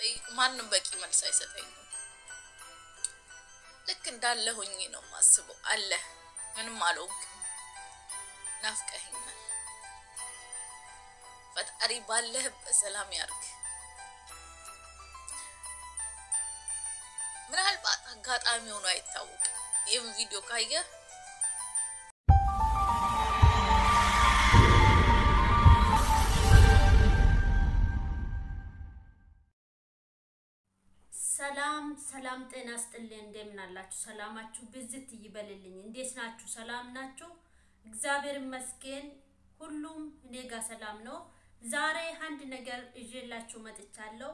ብጠይቅ ማንም በቂ መልስ አይሰጠኝም ልክ እንዳለ ሆኜ ነው ማስበው አለ ምንም አልሆንክም ናፍቀኸኛል ፈጣሪ ባለህበት ሰላም ያርግ ምናልባት አጋጣሚ ሆኖ አይታወቅም ይህም ቪዲዮ ካየ ሰላም ጤና ይስጥልኝ እንደምን አላችሁ ሰላማችሁ ብዝት ይበልልኝ እንዴት ናችሁ ሰላም ናችሁ እግዚአብሔር ይመስገን ሁሉም እኔ ጋር ሰላም ነው ዛሬ አንድ ነገር እጄላችሁ መጥቻለሁ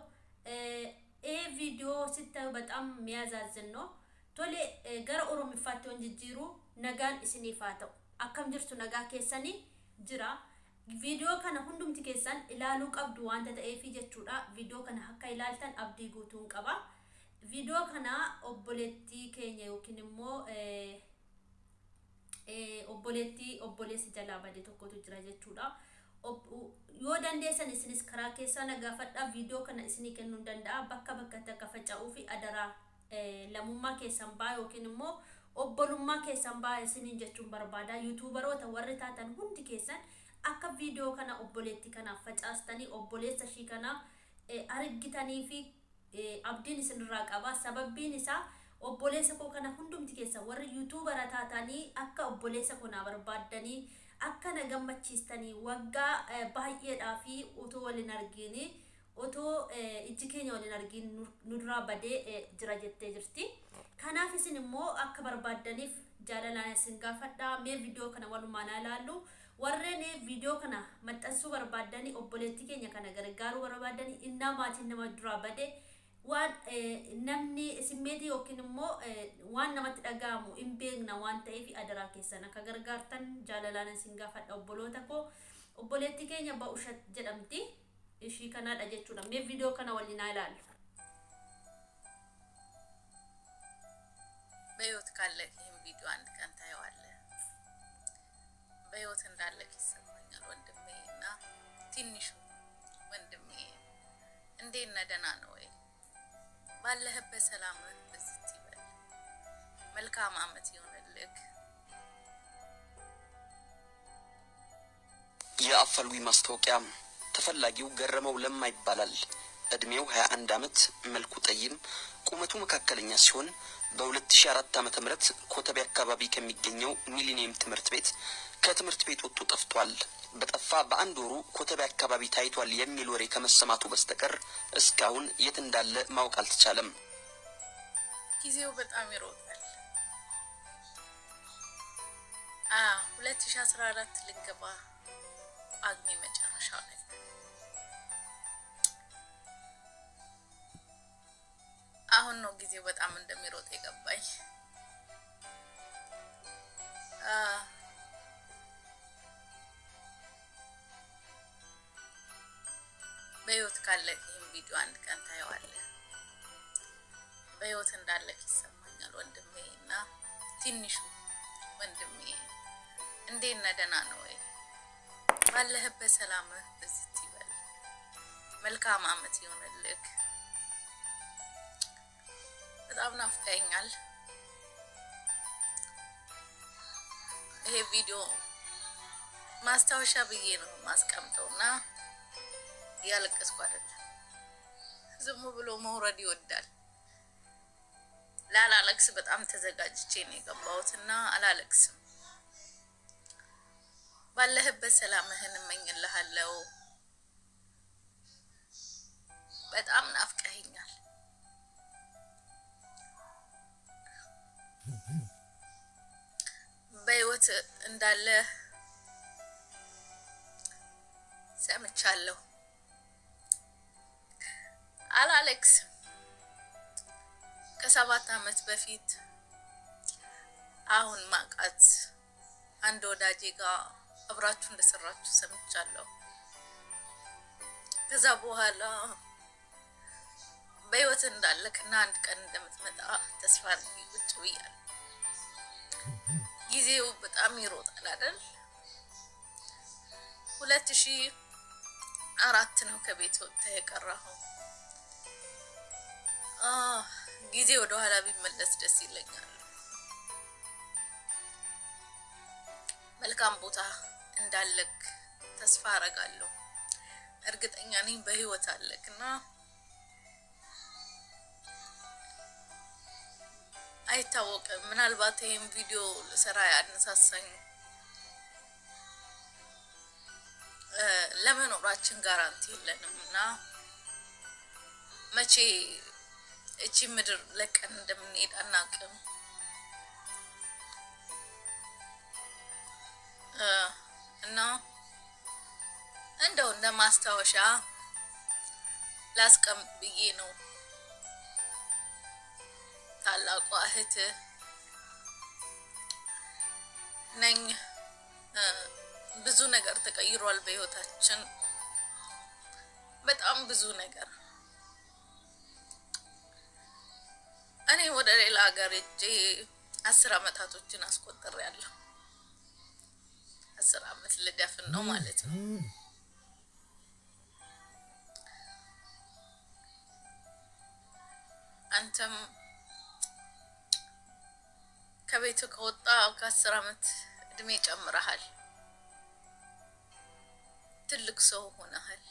ቪዲዮ ስታዩ በጣም የሚያዛዝን ነው ቶሌ ገረ ኦሮሚ ፋተው እንጂሩ ነጋን እስኒፋተው አከም ጅርቱ ነጋ ከሰኒ ጅራ ቪዲዮ ከነ ሁንዱም ትከሰን ኢላሉ ቀብዱ ዋንተ ተኤፊ ጀቹዳ ቪዲዮ ከነ ሀካ ኢላልተን አብዲ ጉቱን ቀባ ቪዲዮ ከና ኦቦሌቲ ኬኛ ዮኪንሞ ኦቦሌስ ጀላባዴ ተኮቱ ጅራ ጀቹዳ yoo dandeessan isinis karaa keessa nagaafadha video kana isini kennuu danda'a bakka takafaca'uu fi adara lamummaa keessan baa yookiin immoo obbolummaa keessan baa isinin jechuun barbaada youtuberoota warri taatan hundi keessan akka video kana obboleetti kana facaastanii obboleessa shii kana argitanii fi abdiin isinirraa qaba sababbiin isaa obboleessa koo kana hundumti keessan warri youtubera taatanii akka obboleessa koo barbaadanii akkana gammachiistanii waggaa baay'eedhaa fi otoo waliin argine otoo ijji keenya waliin argin nurraa badee jira jettee jirti kanaaf isin immoo akka barbaadaniif jaalalaan isin gaafadha mee video kana walumaan ilaallu warreen video kana maxxansuu barbaadanii obboleetti keenya kana gargaaruu barbaadanii inna maatiin nama duraa badee waan namni simmeeti yookiin immoo waan namatti dhagaamu in beekna waan ta'eef adara keessan akka gargaartan jaalalaan isin gaafadha obboloota koo obboleetti keenya ba'ushat jedhamti ishii kanaadha jechuudha mee video kana waliin ilaallu በህይወት ካለህ ይሄን ቪዲዮ አንድ ቀን ታየዋለህ በህይወት እንዳለህ ይሰማኛል ወንድሜና ትንሹ ወንድሜ እንዴት ነህ ነው ወይ ባለህበት ሰላም በዝት ይበል መልካም አመት ይሁንልህ የአፈልዊ ማስታወቂያ ተፈላጊው ገረመው ለማ ይባላል እድሜው 21 አመት መልኩ ጠይም ቁመቱ መካከለኛ ሲሆን በ2004 ዓመተ ምህረት ኮተቤ አካባቢ ከሚገኘው ሚሊኒየም ትምህርት ቤት ከትምህርት ቤት ወጥቶ ጠፍቷል በጠፋ በአንድ ወሩ ኮተቤ አካባቢ ታይቷል የሚል ወሬ ከመሰማቱ በስተቀር እስካሁን የት እንዳለ ማወቅ አልተቻለም ጊዜው በጣም ይሮጣል 2014 ልንገባ አግሚ መጨረሻው ላይ አሁን ነው ጊዜው በጣም እንደሚሮጥ የገባኝ በህይወት ካለህ ይሄን ቪዲዮ አንድ ቀን ታየዋለህ በህይወት እንዳለህ ይሰማኛል ወንድሜና ትንሹ ወንድሜ እንዴት ነህ ነው ወይ ባለህበት ሰላም በዝት ይበል መልካም አመት ይሁንልህ በጣም ናፍቀኸኛል ይሄ ቪዲዮ ማስታወሻ ብዬ ነው ማስቀምጠውና ያለቀስኩ አይደል ዝም ብሎ መውረድ ይወዳል ላላለቅስ በጣም ተዘጋጅቼ ነው የገባሁትና አላለቅስም ባለህበት ሰላምህን እመኝልሃለሁ በጣም ናፍቀኸኛል በህይወት እንዳለ ሰምቻለሁ አላለቅስ ከ7 አመት በፊት አሁን ማቃት አንድ ወዳጄ ጋር አብራችሁ እንደሰራችሁ ሰምቻለሁ ከዛ በኋላ በህይወት እንዳለክና አንድ ቀን እንደምትመጣ ተስፋ አድርጌ ቁጭ ብያለሁ ጊዜው በጣም ይሮጣል አይደል 2004 ነው ከቤት ወጥተህ የቀረኸው ጊዜ ወደ ኋላ ቢመለስ ደስ ይለኛል። መልካም ቦታ እንዳለክ ተስፋ አረጋለሁ። እርግጠኛ ነኝ በህይወት አለክና አይታወቅም ምናልባት ይሄን ቪዲዮ ለሰራ ያነሳሳኝ ለመኖራችን ጋራንቲ የለንምና መቼ እቺ ምድር ለቀን እንደምንሄድ አናውቅም። እና እንደው እንደማስታወሻ ላስቀምጥ ብዬ ነው። ታላቋ እህት ነኝ። ብዙ ነገር ተቀይሯል በህይወታችን፣ በጣም ብዙ ነገር። እኔ ወደ ሌላ ሀገር ሄጄ 10 አመታቶችን አስቆጥሬያለሁ። 10 አመት ልደፍን ነው ማለት ነው። አንተም ከቤቱ ከወጣ ከ10 አመት እድሜ ጨምረሃል። ትልቅ ሰው ሆነሃል።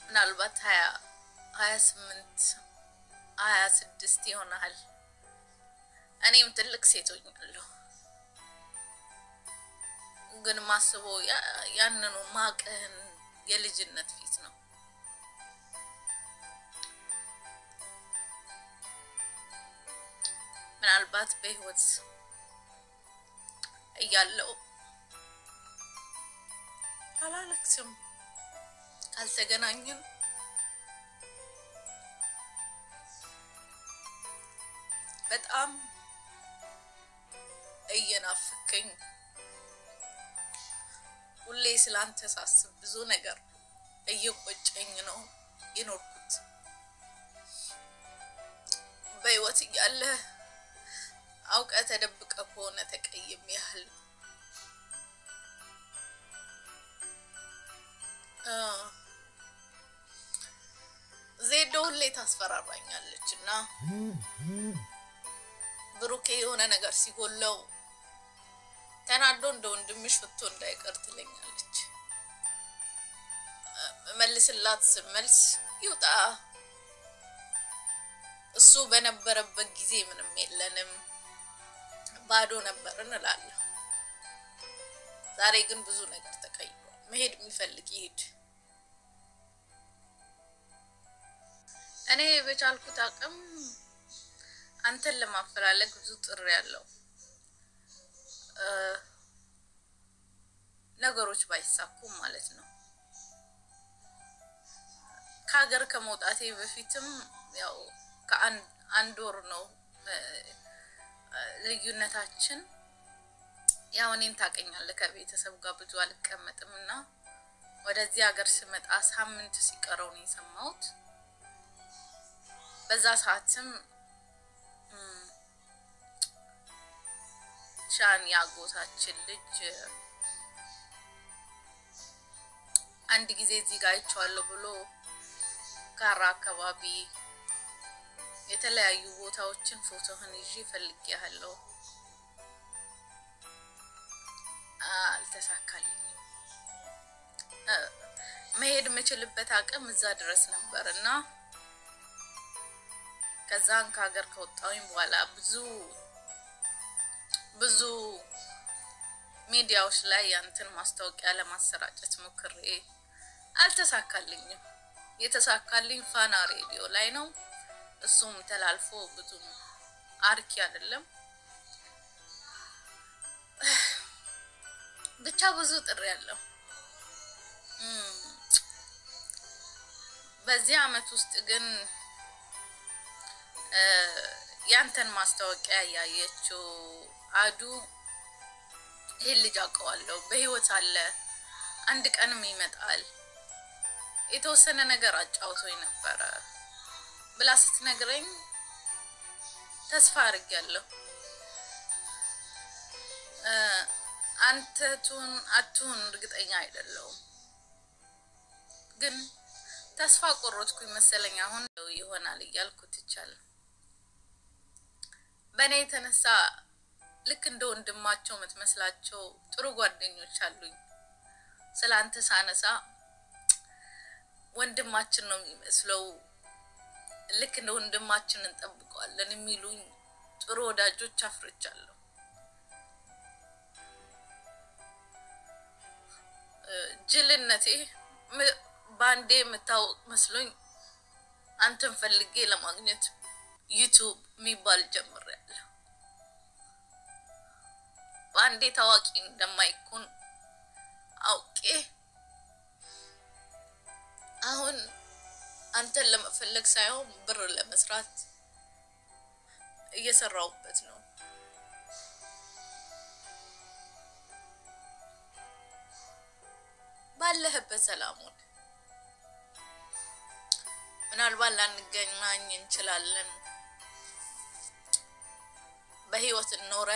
ምናልባት 28 26 ይሆናል። እኔም ትልቅ ሴት ሆኛለሁ። ግን ማስበው ያንኑ ማቀህን የልጅነት ፊት ነው። ምናልባት በህይወት እያለው አላለቅስም ካልተገናኘን። በጣም እየናፈቀኝ ሁሌ ስላንተ ሳስብ ብዙ ነገር እየቆጨኝ ነው የኖርኩት። በህይወት እያለ አውቀ ተደብቀ ከሆነ ተቀይም ያህል ዜዶ ሁሌ ታስፈራራኛለች እና ብሩኬ የሆነ ነገር ሲጎለው ተናዶ እንደ ወንድምሽ ፍቶ እንዳይቀር ትለኛለች። መልስላት መልስ ይውጣ እሱ በነበረበት ጊዜ ምንም የለንም ባዶ ነበርን እላለሁ። ዛሬ ግን ብዙ ነገር ተቀይሯል። መሄድ የሚፈልግ ይሄድ። እኔ በቻልኩት አቅም አንተን ለማፈላለግ ብዙ ጥሪ ያለው ነገሮች ባይሳኩም ማለት ነው። ከሀገር ከመውጣቴ በፊትም ያው ከአንድ ወር ነው ልዩነታችን። ያው እኔን ታውቀኛለህ ከቤተሰብ ጋር ብዙ አልቀመጥምና ወደዚህ ሀገር ስመጣ ሳምንት ሲቀረው ነው የሰማሁት። በዛ ሰዓትም ሻን ያጎታችን ልጅ አንድ ጊዜ እዚህ ጋር አይቼዋለሁ ብሎ ካራ አካባቢ የተለያዩ ቦታዎችን ፎቶህን ይዤ ፈልጌያለሁ። አልተሳካልኝም። መሄድ የምችልበት አቅም እዛ ድረስ ነበርና ከዛን ከሀገር ከወጣሁኝ በኋላ ብዙ ሚዲያዎች ላይ ያንተን ማስታወቂያ ለማሰራጨት ሞክሬ አልተሳካልኝም። የተሳካልኝ ፋና ሬዲዮ ላይ ነው። እሱም ተላልፎ ብዙ አርኪ አይደለም። ብቻ ብዙ ጥሪ ያለው በዚህ አመት ውስጥ ግን ያንተን ማስታወቂያ ያየችው አዱ ይሄ ልጅ አውቀዋለሁ በህይወት አለ አንድ ቀንም ይመጣል የተወሰነ ነገር አጫውቶኝ ነበር ብላ ስትነግረኝ ተስፋ አድርጌያለሁ። አንተቱን አቱን እርግጠኛ አይደለሁም፣ ግን ተስፋ ቆረጥኩኝ መሰለኝ አሁን ይሆናል እያልኩት ይቻላል በኔ የተነሳ ልክ እንደ ወንድማቸው የምትመስላቸው ጥሩ ጓደኞች አሉኝ ስላንተ ሳነሳ ወንድማችን ነው የሚመስለው ልክ እንደ ወንድማችን እንጠብቀዋለን የሚሉኝ ጥሩ ወዳጆች አፍርቻለሁ ጅልነቴ ባንዴ መታወቅ መስሎኝ አንተን ፈልጌ ለማግኘት ዩቲዩብ የሚባል ጀምሬያለሁ ባንዴ ታዋቂ እንደማይኮን አውቄ አሁን አንተን ለመፈለግ ሳይሆን ብር ለመስራት እየሰራውበት ነው ባለህበት ሰላሙን ምናልባት ላንገናኝ እንችላለን በህይወት ኖረ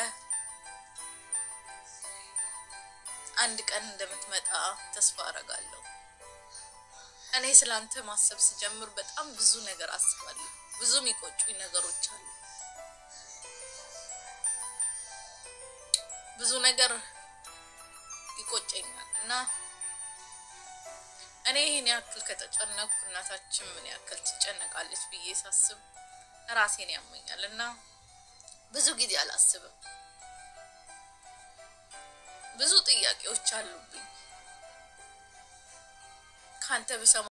አንድ ቀን እንደምትመጣ ተስፋ አደርጋለሁ እኔ ስላንተ ማሰብ ሲጀምር በጣም ብዙ ነገር አስባለሁ ብዙ የሚቆጩኝ ነገሮች አሉ ብዙ ነገር ይቆጨኛል እና እኔ ይሄን ያክል ከተጨነቅኩ እናታችን ምን ያክል ትጨነቃለች ብዬ ሳስብ ራሴን ያመኛልና ብዙ ጊዜ አላስብም ብዙ ጥያቄዎች አሉብኝ ካንተ በሰማ